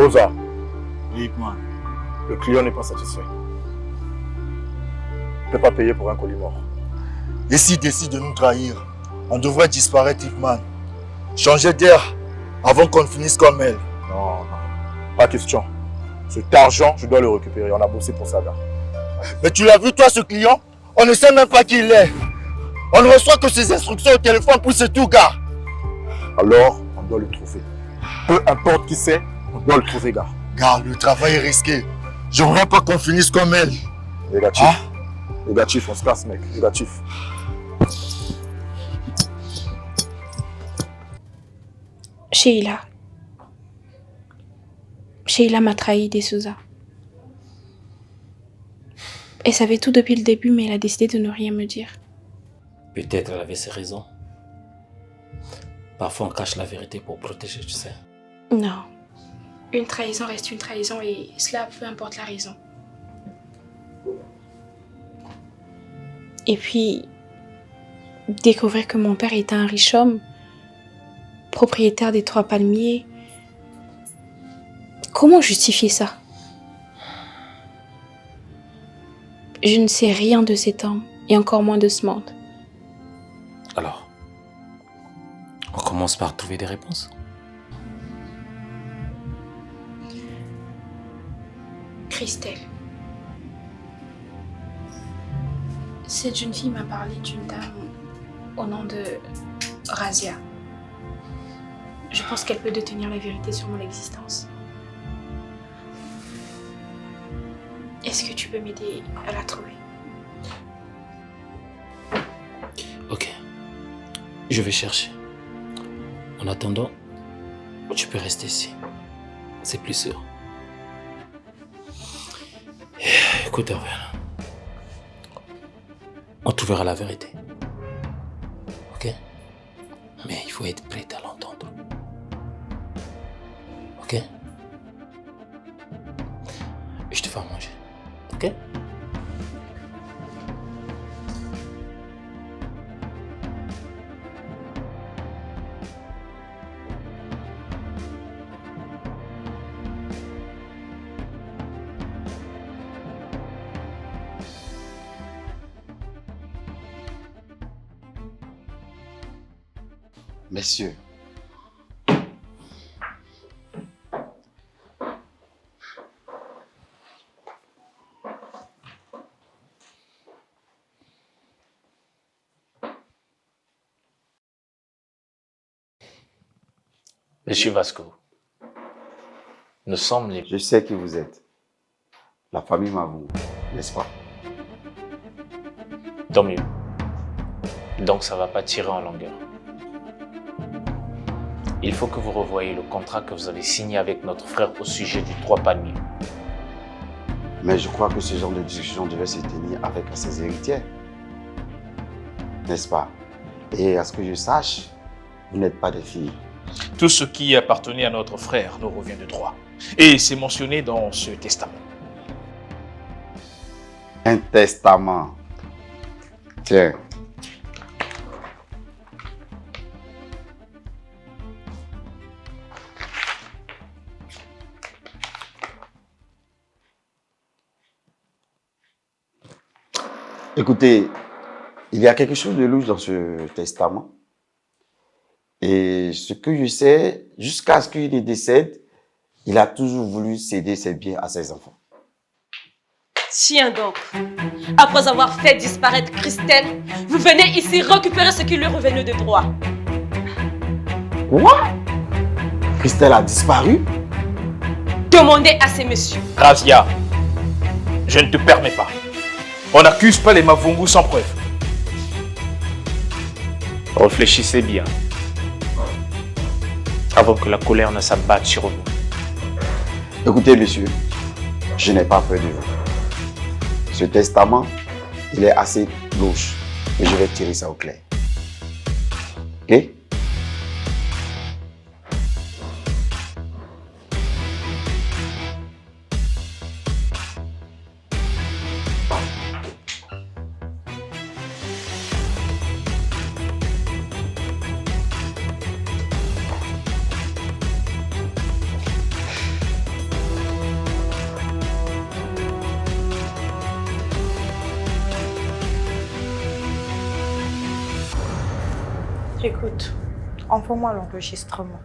Souza, Oui, moi. le client n'est pas satisfait. Il ne peut pas payer pour un colis mort. Et s'il décide de nous trahir, on devrait disparaître, Hickman. Changer d'air avant qu'on finisse comme elle. Non, pas question. Cet argent, je dois le récupérer. On a bossé pour ça, gars. Mais tu l'as vu, toi, ce client? On ne sait même pas qui il est. On ne reçoit que ses instructions au téléphone pour c'est tout, gars. Alors, on doit le trouver. Peu importe qui c'est, on doit le trouver, gars. Gars, le travail est risqué. J'aimerais pas qu'on finisse comme elle. Négatif. Négatif, on se casse, mec. Négatif. Sheila. Sheila m'a trahi, De Souza. Elle savait tout depuis le début, mais elle a décidé de ne rien me dire. Peut-être elle avait ses raisons. Parfois on cache la vérité pour protéger, tu sais. Non. Une trahison reste une trahison et cela peu importe la raison. Et puis, découvrir que mon père était un riche homme, propriétaire des 3 palmiers. Comment justifier ça? Je ne sais rien de cet homme, et encore moins de ce monde. Alors, on commence par trouver des réponses. Christelle. Cette jeune fille m'a parlé d'une dame au nom de Razia. Je pense qu'elle peut détenir la vérité sur mon existence. Est-ce que tu peux m'aider à la trouver? Ok. Je vais chercher. En attendant, tu peux rester ici. C'est plus sûr. Écoute, Erwin. On trouvera la vérité. Ok? Mais il faut être prêt à l'entendre. Ok? Je te fais à manger. Ok? Messieurs, Monsieur Vasco, nous sommes les... je sais qui vous êtes. La famille m'avoue, n'est-ce pas? Tant mieux. Donc ça va pas tirer en longueur. Il faut que vous revoyiez le contrat que vous avez signé avec notre frère au sujet du 3 palmiers. Mais je crois que ce genre de discussion devait se tenir avec ses héritiers. N'est-ce pas? Et à ce que je sache, vous n'êtes pas des filles. Tout ce qui appartenait à notre frère nous revient de droit. Et c'est mentionné dans ce testament. Un testament. Tiens. Écoutez, il y a quelque chose de louche dans ce testament. Et ce que je sais, jusqu'à ce qu'il décède, il a toujours voulu céder ses biens à ses enfants. Tiens donc, après avoir fait disparaître Christelle, vous venez ici récupérer ce qui lui revenait de droit. Quoi? Christelle a disparu? Demandez à ces messieurs. Razia, je ne te permets pas. On n'accuse pas les Mavungu sans preuve. Réfléchissez bien. Avant que la colère ne s'abatte sur vous. Écoutez, monsieur, je n'ai pas peur de vous. Ce testament, il est assez louche et je vais tirer ça au clair. Ok? Écoute, envoie-moi l'enregistrement.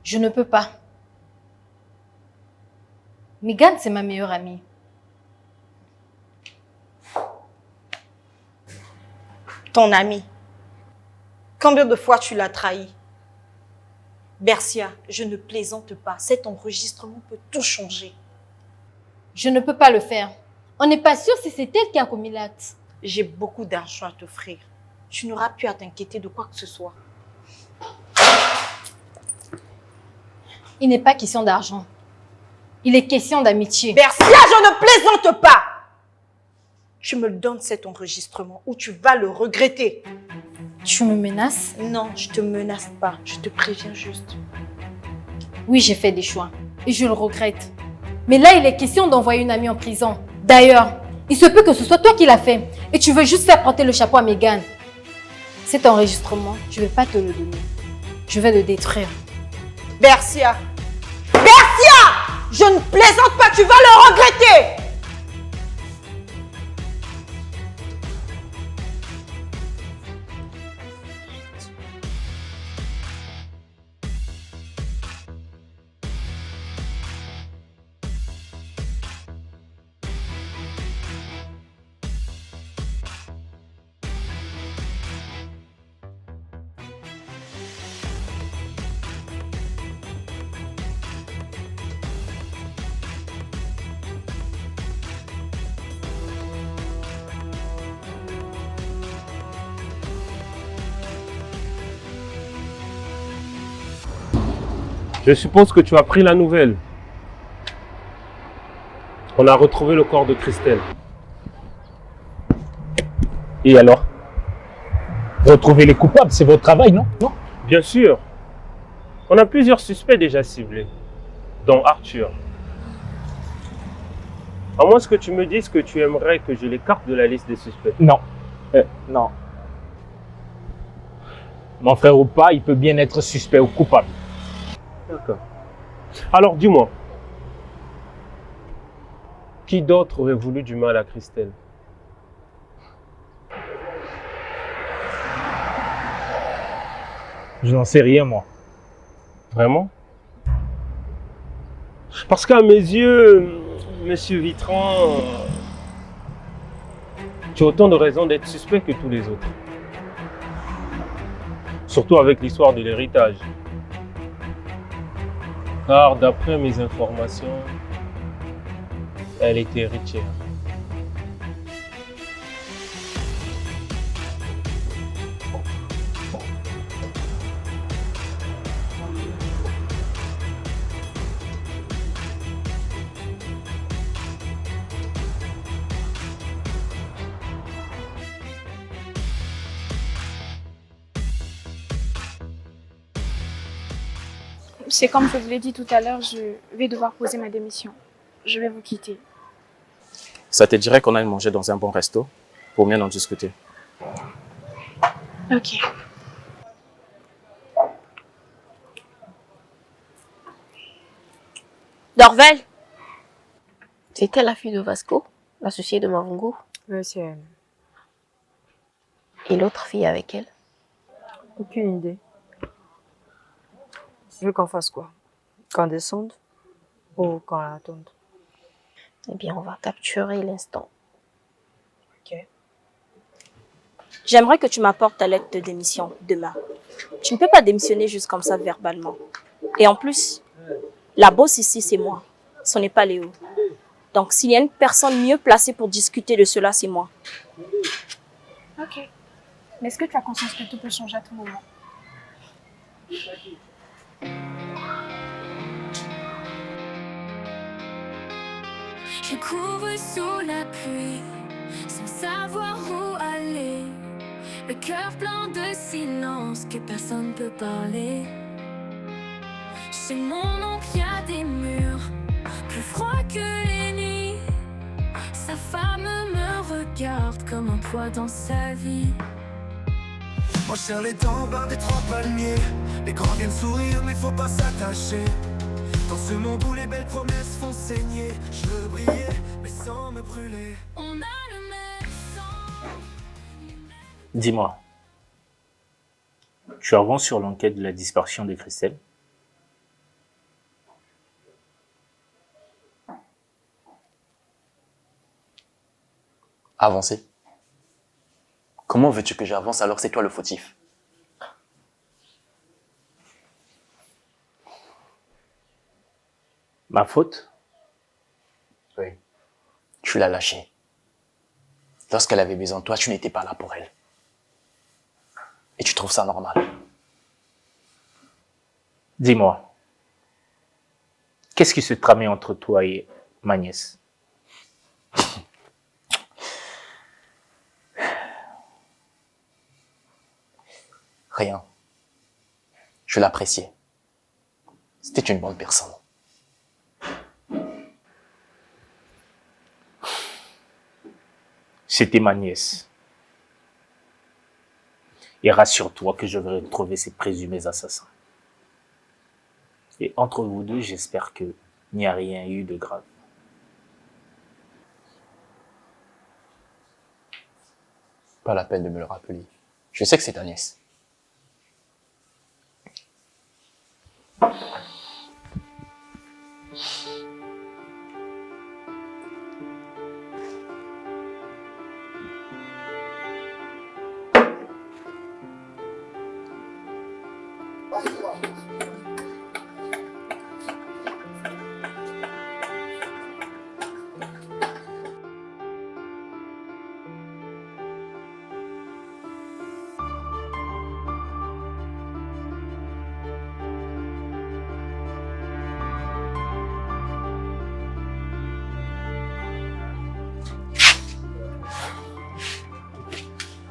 Je ne peux pas. Megan, c'est ma meilleure amie. Ton ami. Combien de fois tu l'as trahi? Bercia, je ne plaisante pas. Cet enregistrement peut tout changer. Je ne peux pas le faire. On n'est pas sûr si c'est elle qui a commis l'acte. J'ai beaucoup d'argent à t'offrir. Tu n'auras plus à t'inquiéter de quoi que ce soit. Il n'est pas question d'argent. Il est question d'amitié. Bercia, je ne plaisante pas! Tu me donnes cet enregistrement ou tu vas le regretter. Tu me menaces? Non, je te menace pas. Je te préviens juste. Oui, j'ai fait des choix. Et je le regrette. Mais là, il est question d'envoyer une amie en prison. D'ailleurs, il se peut que ce soit toi qui l'as fait. Et tu veux juste faire porter le chapeau à Megan. Cet enregistrement, je ne vais pas te le donner. Je vais le détruire. Bercia! Bercia! Je ne plaisante pas, tu vas le regretter! Je suppose que tu as pris la nouvelle. On a retrouvé le corps de Christelle. Et alors? Retrouver les coupables, c'est votre travail, non? Non? Bien sûr. On a plusieurs suspects déjà ciblés, dont Arthur. À moins que tu me dises que tu aimerais que je l'écarte de la liste des suspects. Non. Non. Mon frère ou pas, il peut bien être suspect ou coupable. D'accord. Alors dis-moi, qui d'autre aurait voulu du mal à Christelle? Je n'en sais rien, moi. Vraiment? Parce qu'à mes yeux, Monsieur Vitran, tu as autant de raisons d'être suspect que tous les autres. Surtout avec l'histoire de l'héritage. Car d'après mes informations, elle était héritière. C'est comme je vous l'ai dit tout à l'heure, je vais devoir poser ma démission. Je vais vous quitter. Ça te dirait qu'on aille manger dans un bon resto pour mieux en discuter. Ok. Dorvel, c'était la fille de Vasco, l'associée de Mavungo. Oui, c'est elle. Et l'autre fille avec elle? Aucune idée. Tu veux qu'on fasse quoi? Qu'on descende ou qu'on attende? Eh bien, on va capturer l'instant. Ok. J'aimerais que tu m'apportes ta lettre de démission demain. Tu ne peux pas démissionner juste comme ça verbalement. Et en plus, la boss ici, c'est moi. Ce n'est pas Léo. Donc, s'il y a une personne mieux placée pour discuter de cela, c'est moi. Ok. Mais est-ce que tu as conscience que tout peut changer à tout moment? Je cours sous la pluie, sans savoir où aller. Le cœur plein de silence, que personne peut parler. Chez mon oncle, y a des murs, plus froids que les nuits. Sa femme me regarde comme un poids dans sa vie. On serre les dents, barre des trois palmiers. Les grands viennent sourire, mais faut pas s'attacher. Dans ce monde où les belles promesses font saigner, je veux briller, mais sans me brûler. On a le même sang. Dis-moi, Tu avances sur l'enquête de la disparition de Christelle? Avancer? Comment veux-tu que j'avance alors que c'est toi le fautif? Ma faute? Oui. Tu l'as lâchée. Lorsqu'elle avait besoin de toi, tu n'étais pas là pour elle. Et tu trouves ça normal? Dis-moi, qu'est-ce qui se tramait entre toi et ma nièce? Rien. Je l'appréciais. C'était une bonne personne. C'était ma nièce. Et rassure-toi que je vais retrouver ces présumés assassins. Et entre vous deux, j'espère qu'il n'y a rien eu de grave. Pas la peine de me le rappeler. Je sais que c'est ta nièce.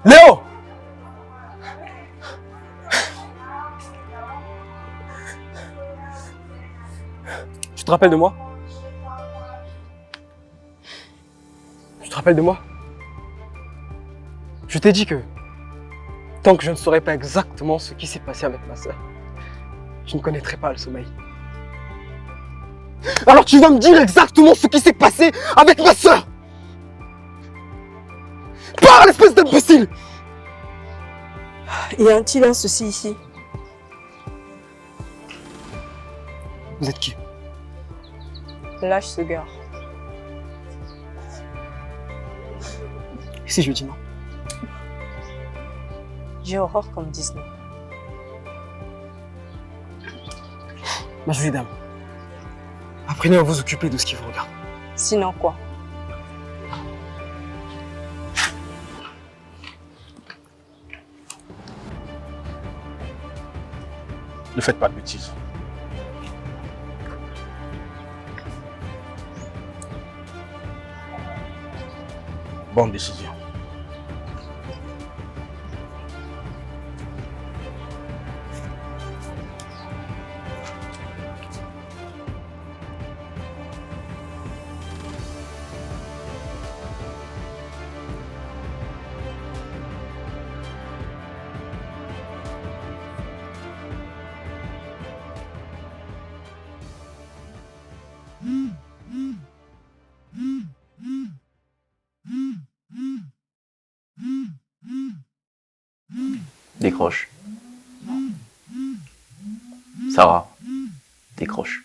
Léo! Tu te rappelles de moi? Tu te rappelles de moi? Je t'ai dit que tant que je ne saurais pas exactement ce qui s'est passé avec ma sœur, je ne connaîtrai pas le sommeil. Alors tu vas me dire exactement ce qui s'est passé avec ma sœur! Parle, espèce d'imbécile! Y a-t-il un souci ici? Vous êtes qui? Lâche ce gars. Et si je lui dis non? J'ai horreur comme Disney. Ma jolie dame, apprenez à vous occuper de ce qui vous regarde. Sinon quoi? Ne faites pas de bêtises. Bonne décision. Décroche. Sarah, décroche.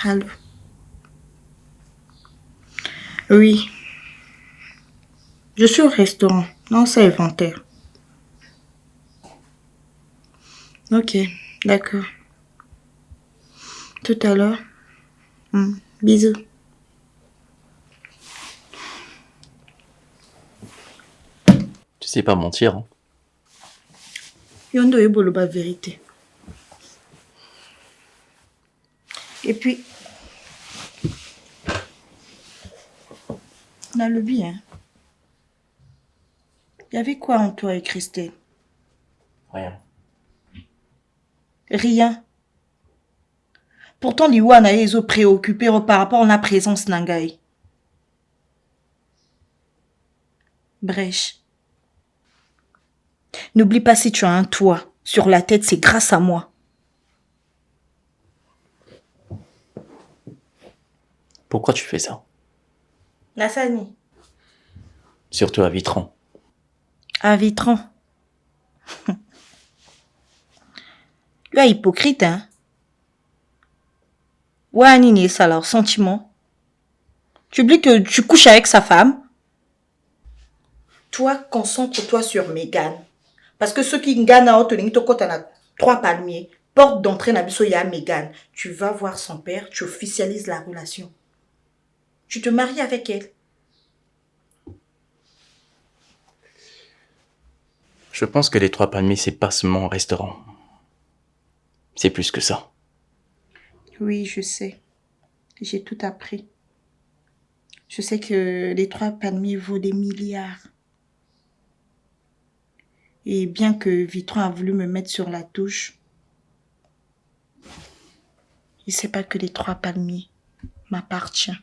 Allô? Oui. Je suis au restaurant. Non, c'est inventaire. Ok, d'accord. Tout à l'heure. Bisous. Tu sais pas mentir, hein? Yondo est beau, la vérité. Et puis, on a le bien. Il y avait quoi en toi et Christelle? Rien. Rien. Pourtant, Liwana est préoccupé par rapport à la présence Nangai. Brèche. N'oublie pas, si tu as un toit sur la tête, c'est grâce à moi. Pourquoi tu fais ça? Nassani. Surtout à Vitran. À Vitran. Tu es hypocrite, hein? Ouais, Nini, ça alors, sentiment. Tu oublies que tu couches avec sa femme? Toi, concentre-toi sur Megan. Parce que ceux qui gagnent à Otoling, tu as 3 palmiers. Porte d'entrée na biso ya Megan. Tu vas voir son père, tu officialises la relation. Tu te maries avec elle. Je pense que les 3 palmiers, c'est pas seulement un restaurant. C'est plus que ça. Oui, je sais. J'ai tout appris. Je sais que les 3 palmiers vaut des milliards. Et bien que Vitran a voulu me mettre sur la touche, il ne sait pas que les 3 palmiers m'appartiennent.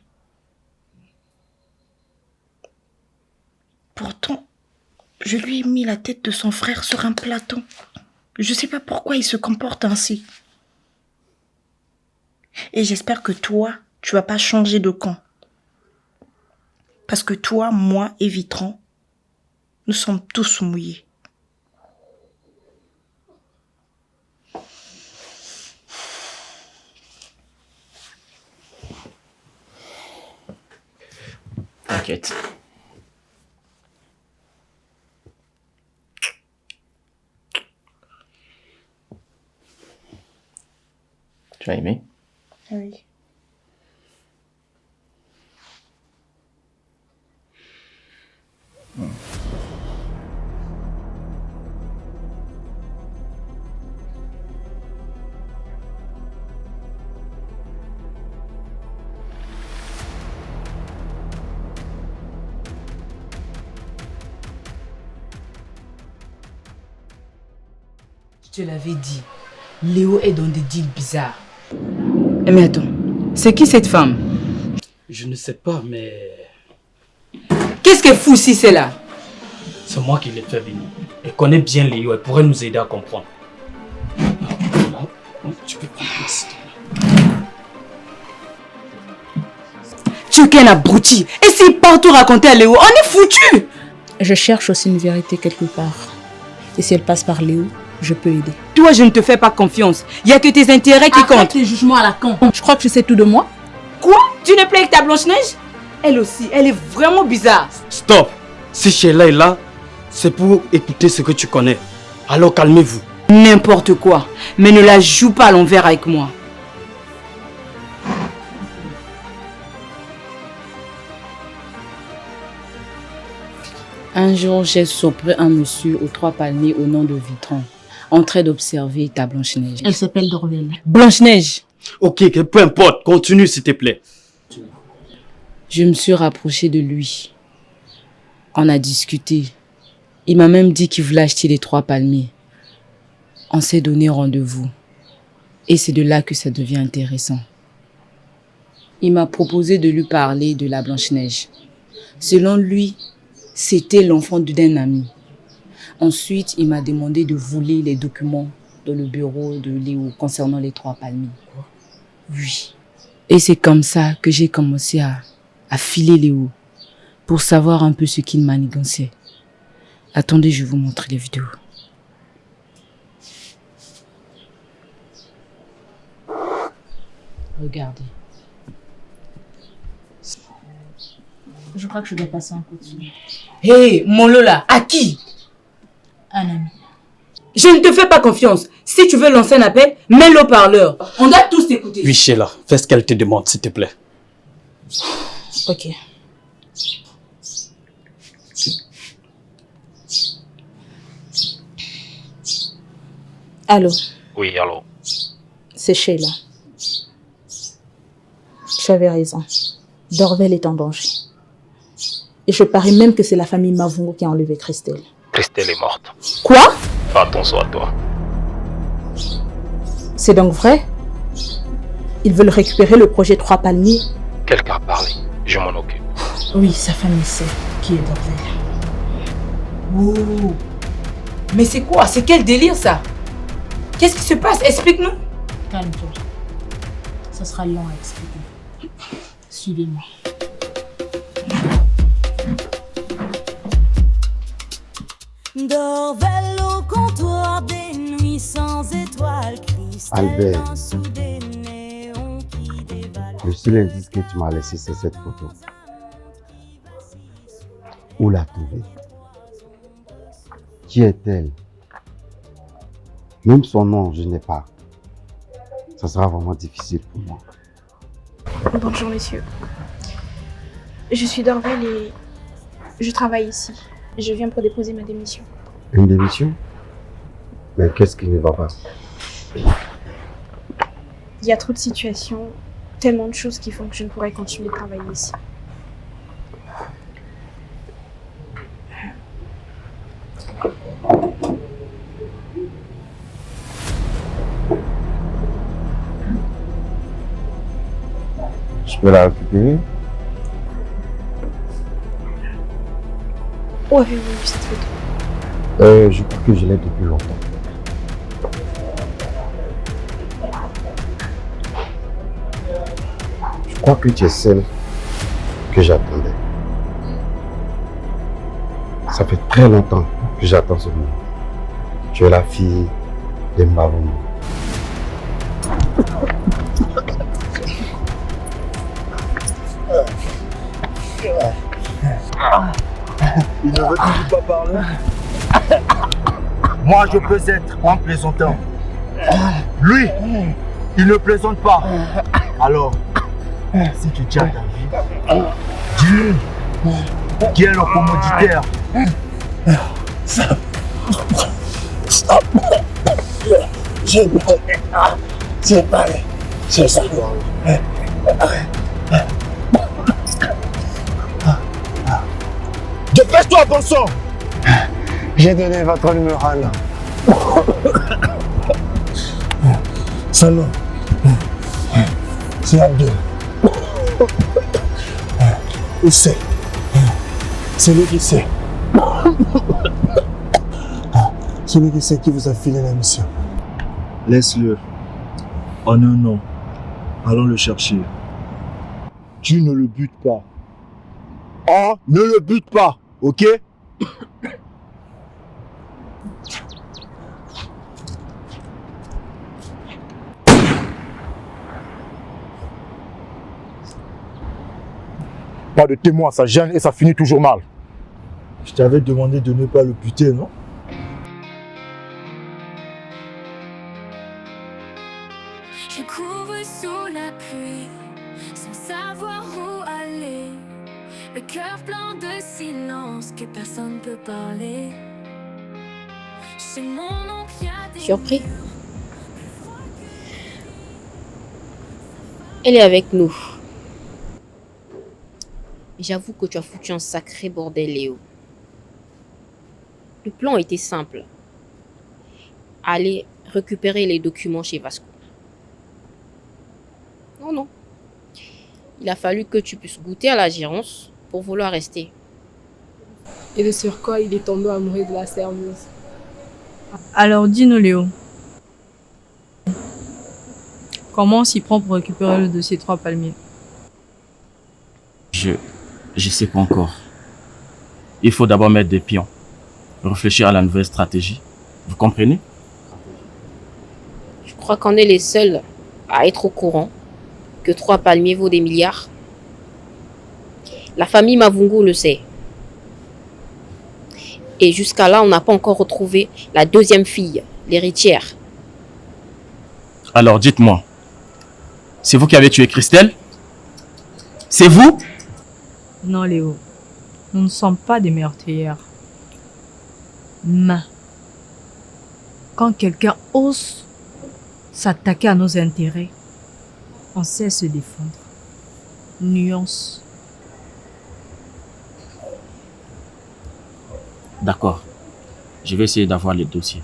Pourtant, je lui ai mis la tête de son frère sur un plateau. Je ne sais pas pourquoi il se comporte ainsi. Et j'espère que toi, tu vas pas changer de camp. Parce que toi, moi et Vitran, nous sommes tous mouillés. T'inquiète. Tu as aimé? Oui. Je te l'avais dit, Léo est dans des deals bizarres. Mais attends, c'est qui cette femme? Je ne sais pas, mais... Qu'est-ce qu'elle fout si c'est là? C'est moi qui l'ai fait venir. Elle connaît bien Léo, elle pourrait nous aider à comprendre. Tu peux prendre ici. Tu es qu'un abruti. Et s'il part tout raconter à Léo, on est foutu. Je cherche aussi une vérité quelque part. Et si elle passe par Léo, je peux aider. Toi, je ne te fais pas confiance. Il n'y a que tes intérêts qui comptent. Arrête tes jugements à la con. Je crois que tu sais tout de moi. Quoi? Tu n'es plus avec ta Blanche-Neige? Elle aussi, elle est vraiment bizarre. Stop! Si Sheila est là, c'est pour écouter ce que tu connais. Alors calmez-vous. N'importe quoi. Mais ne la joue pas à l'envers avec moi. Un jour, j'ai surpris un monsieur aux 3 palmiers au nom de Vitran, en train d'observer ta Blanche-Neige. Elle s'appelle Dorvel. Blanche-Neige. Ok, peu importe. Continue s'il te plaît. Je me suis rapprochée de lui. On a discuté. Il m'a même dit qu'il voulait acheter les 3 palmiers. On s'est donné rendez-vous. Et c'est de là que ça devient intéressant. Il m'a proposé de lui parler de la Blanche-Neige. Selon lui, c'était l'enfant d'un ami. Ensuite, il m'a demandé de voler les documents dans le bureau de Léo concernant les 3 palmiers. Oui. Et c'est comme ça que j'ai commencé à filer Léo pour savoir un peu ce qu'il manigançait. Attendez, je vais vous montrer les vidéos. Regardez. Je crois que je dois passer un coup de fil. Hé, mon Lola, à qui? Un ami. Je ne te fais pas confiance. Si tu veux lancer un appel, mets-le au parleur. On doit tous t'écouter. Oui, Sheila, fais ce qu'elle te demande, s'il te plaît. Ok. Allô? Oui, allô. C'est Sheila. Tu avais raison. Dorvel est en danger. Et je parie même que c'est la famille Mavungo qui a enlevé Christelle. Christelle est morte. Quoi? Fais attention à toi. C'est donc vrai? Ils veulent récupérer le projet 3 palmiers. Quelqu'un a parlé. Je m'en occupe. Oui, sa famille sait qui est Dorvel. Oh. Mais c'est quoi? C'est quel délire ça? Qu'est-ce qui se passe? Explique-nous. Calme-toi. Ça sera long à expliquer. Suivez-moi. Dors au comptoir des nuits sans étoiles, Albert. cristal sous des néons qui dévalent. Le seul indice que tu m'as laissé, c'est cette photo. Où la trouver? Qui est-elle? Même son nom, je n'ai pas. Ça sera vraiment difficile pour moi. Bonjour messieurs. Je suis Dorval et je travaille ici. Je viens pour déposer ma démission. Une démission? Mais qu'est-ce qui ne va pas? Il y a trop de situations, tellement de choses qui font que je ne pourrais continuer de travailler ici. Je peux la récupérer? Où avez-vous vu cette photo? Je crois que je l'ai depuis longtemps. Je crois que tu es celle que j'attendais. Ça fait très longtemps que j'attends ce moment. Tu es la fille de Mavungu. Il ne veut toujours pas parler. Moi, je peux être en plaisantant. Lui, il ne plaisante pas. Alors, si tu tiens ta vie, dis-nous qui est le commoditaire. J'ai parlé. C'est ça. Dépêche-toi, bon sang! J'ai donné votre numéro à l'homme. Salut. C'est Abdel. Il sait. C'est lui qui sait. C'est lui qui sait qui vous a filé la mission. Laisse-le. En un nom, allons le chercher. Tu ne le butes pas. Oh, ne le bute pas, ok? Pas de témoin, ça gêne et ça finit toujours mal. Je t'avais demandé de ne pas le buter, non? Je cours sous la pluie, sans savoir où aller. Le cœur plein de silence que personne peut parler. C'est mon nom qui a des... Surpris? Elle est avec nous. J'avoue que tu as foutu un sacré bordel, Léo. Le plan était simple. Aller récupérer les documents chez Vasco. Non. Il a fallu que tu puisses goûter à la gérance pour vouloir rester. Et de sur quoi il est tombé amoureux de la serveuse. Alors dis-nous Léo, comment on s'y prend pour récupérer le dossier 3 palmiers? Je sais pas encore. Il faut d'abord mettre des pions, réfléchir à la nouvelle stratégie. Vous comprenez? Je crois qu'on est les seuls à être au courant que 3 palmiers vaut des milliards. La famille Mavungu le sait. Et jusqu'à là, on n'a pas encore retrouvé la deuxième fille, l'héritière. Alors dites-moi, c'est vous qui avez tué Christelle? C'est vous? Non Léo, nous ne sommes pas des meurtrières. Mais quand quelqu'un ose s'attaquer à nos intérêts, on sait se défendre. Nuance. D'accord. Je vais essayer d'avoir les dossiers.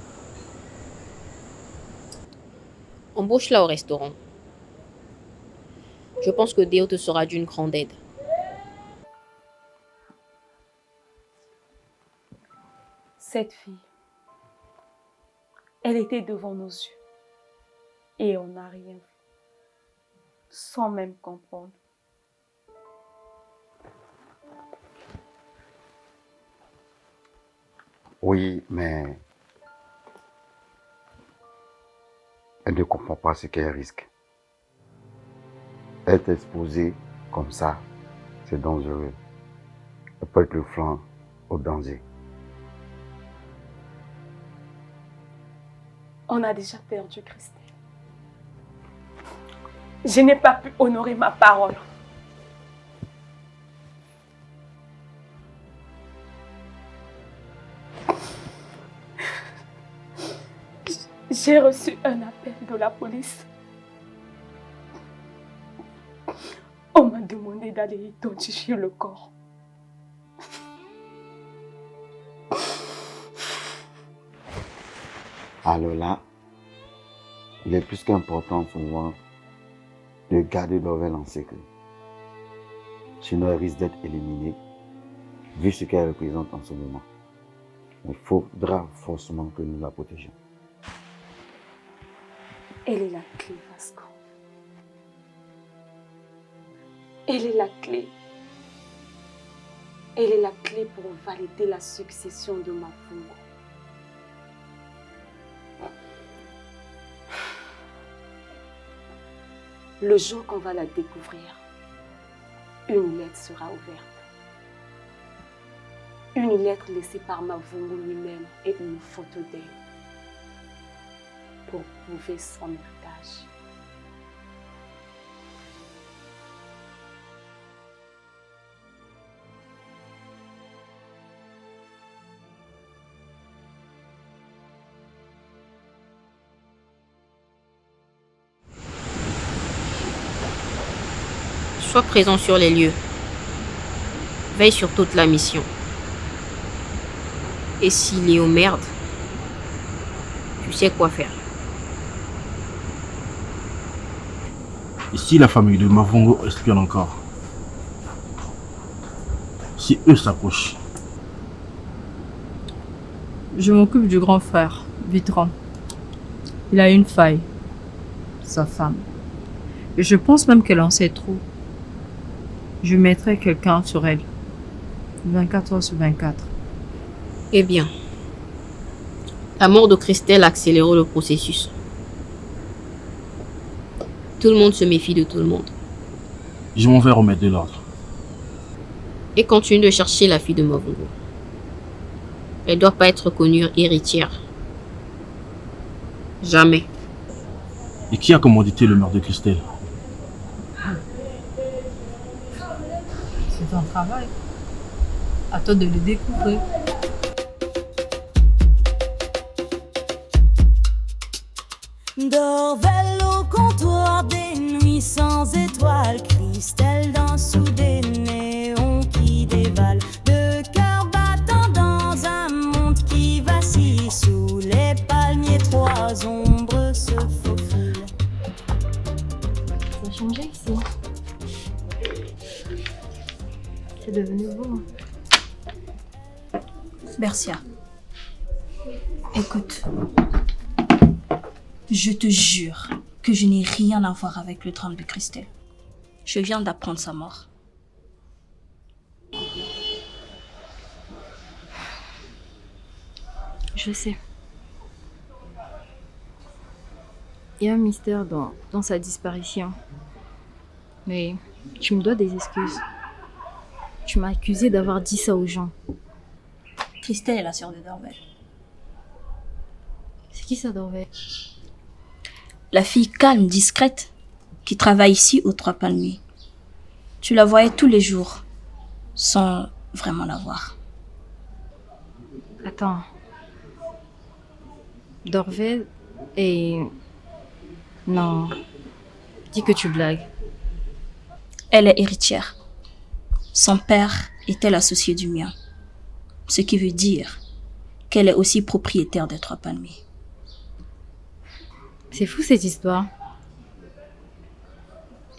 Embauche-la au restaurant. Je pense que Déo te sera d'une grande aide. Cette fille, elle était devant nos yeux. Et on n'a rien vu. Sans même comprendre. Oui, mais elle ne comprend pas ce qu'elle risque. Être exposée comme ça, c'est dangereux. Elle peut être le flanc au danger. On a déjà perdu Christelle. Je n'ai pas pu honorer ma parole. J'ai reçu un appel de la police. On m'a demandé d'aller identifier le corps. Alors là, il est plus qu'important souvent de garder Dorvel en secret. Sinon, elle risque d'être éliminée, vu ce qu'elle représente en ce moment. Il faudra forcément que nous la protégions. Elle est la clé, Vasco. Elle est la clé. Elle est la clé pour valider la succession de Mavungo. Le jour qu'on va la découvrir, une lettre sera ouverte. Une lettre laissée par Mavungo lui-même et une photo d'elle pour prouver son héritage. Sois présent sur les lieux. Veille sur toute la mission. Et si Léo merde, tu sais quoi faire. Et si la famille de Mavungo espionne encore? Si eux s'approchent? Je m'occupe du grand frère, Vitran. Il a une faille. Sa femme. Et je pense même qu'elle en sait trop. Je mettrai quelqu'un sur elle. 24 heures sur 24. Eh bien, la mort de Christelle a accéléré le processus. Tout le monde se méfie de tout le monde. Je m'en vais remettre de l'ordre. Et continue de chercher la fille de Mavungo. Elle doit pas être reconnue héritière. Jamais. Et qui a commandité le meurtre de Christelle? C'est ton travail. À toi de le découvrir. Dorvel au comptoir des nuits sans étoiles, Christelle danse sous des néons qui dévalent, deux cœurs battant dans un monde qui vacille, sous les palmiers trois ombres se faufilent. Ça a changé ici. C'est devenu beau. Bercia, écoute. Je te jure que je n'ai rien à voir avec le drame de Christelle. Je viens d'apprendre sa mort. Je sais. Il y a un mystère dans sa disparition. Mais tu me dois des excuses. Tu m'as accusé d'avoir dit ça aux gens. Christelle est la sœur de Dorvel. C'est qui ça, Dorvel? La fille calme, discrète, qui travaille ici aux Trois Palmiers. Tu la voyais tous les jours, sans vraiment la voir. Attends. Dorvel et... Non. Dis que tu blagues. Elle est héritière. Son père était l'associé du mien. Ce qui veut dire qu'elle est aussi propriétaire des Trois Palmiers. C'est fou cette histoire.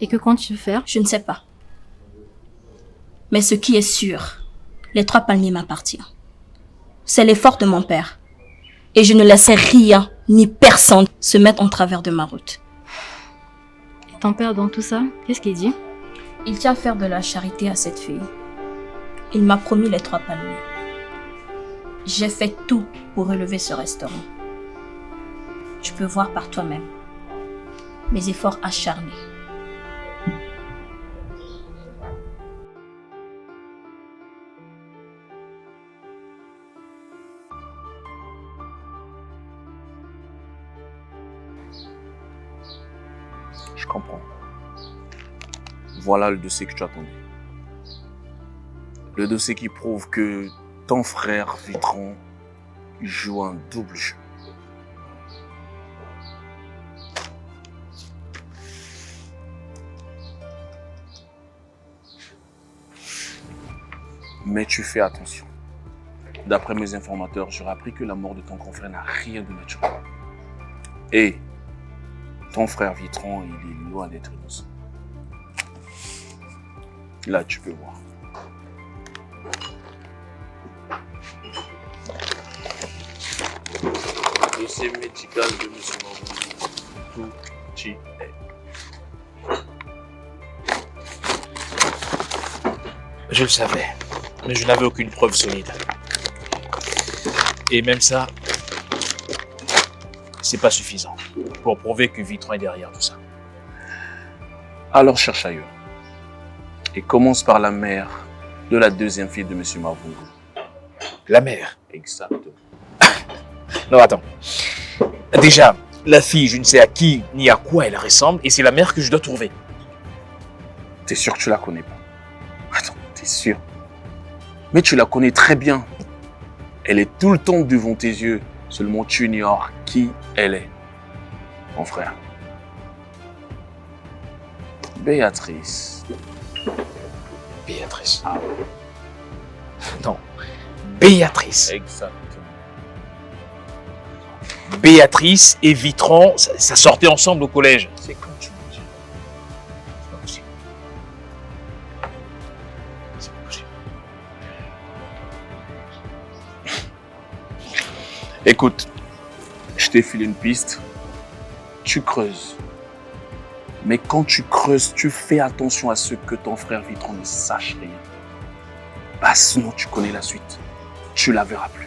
Et que comptes-tu faire? Je ne sais pas. Mais ce qui est sûr, les Trois Palmiers m'appartiennent. C'est l'effort de mon père. Et je ne laisserai rien ni personne se mettre en travers de ma route. Et ton père dans tout ça, qu'est-ce qu'il dit? Il tient à faire de la charité à cette fille. Il m'a promis les Trois Palmiers. J'ai fait tout pour relever ce restaurant. Tu peux voir par toi-même mes efforts acharnés. Je comprends. Voilà le dossier que tu attendais. Le dossier qui prouve que ton frère Vitron joue un double jeu. Mais tu fais attention. D'après mes informateurs, j'aurais appris que la mort de ton confrère n'a rien de naturel. Et ton frère Vitron, il est loin d'être innocent. Là, tu peux voir. Dossier médical de M. Mavungu. Tout y est. Je le savais, mais je n'avais aucune preuve solide. Et même ça, c'est pas suffisant pour prouver que Vitron est derrière tout ça. Alors cherche ailleurs. Et commence par la mère de la deuxième fille de M. Mavungu. La mère? Exactement. Non, attends. Déjà, la fille, je ne sais à qui ni à quoi elle ressemble, et c'est la mère que je dois trouver. T'es sûr que tu la connais pas? Attends, t'es sûr? Mais tu la connais très bien. Elle est tout le temps devant tes yeux, seulement tu ignores qui elle est. Mon frère. Béatrice. Béatrice. Ah oui. Non. Béatrice. Exactement. Béatrice et Vitron, ça sortait ensemble au collège. C'est comme tu me dis. C'est pas possible. C'est pas possible. Écoute, je t'ai filé une piste. Tu creuses. Mais quand tu creuses, tu fais attention à ce que ton frère Vitron ne sache rien. Bah, sinon tu connais la suite. Tu la verras plus.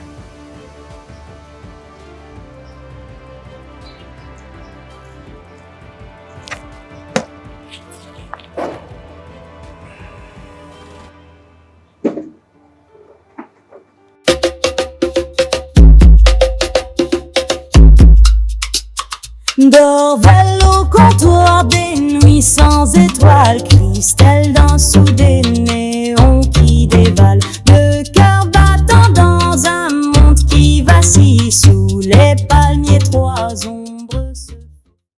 Dorval au comptoir des nuits sans étoiles, Christelle dans sous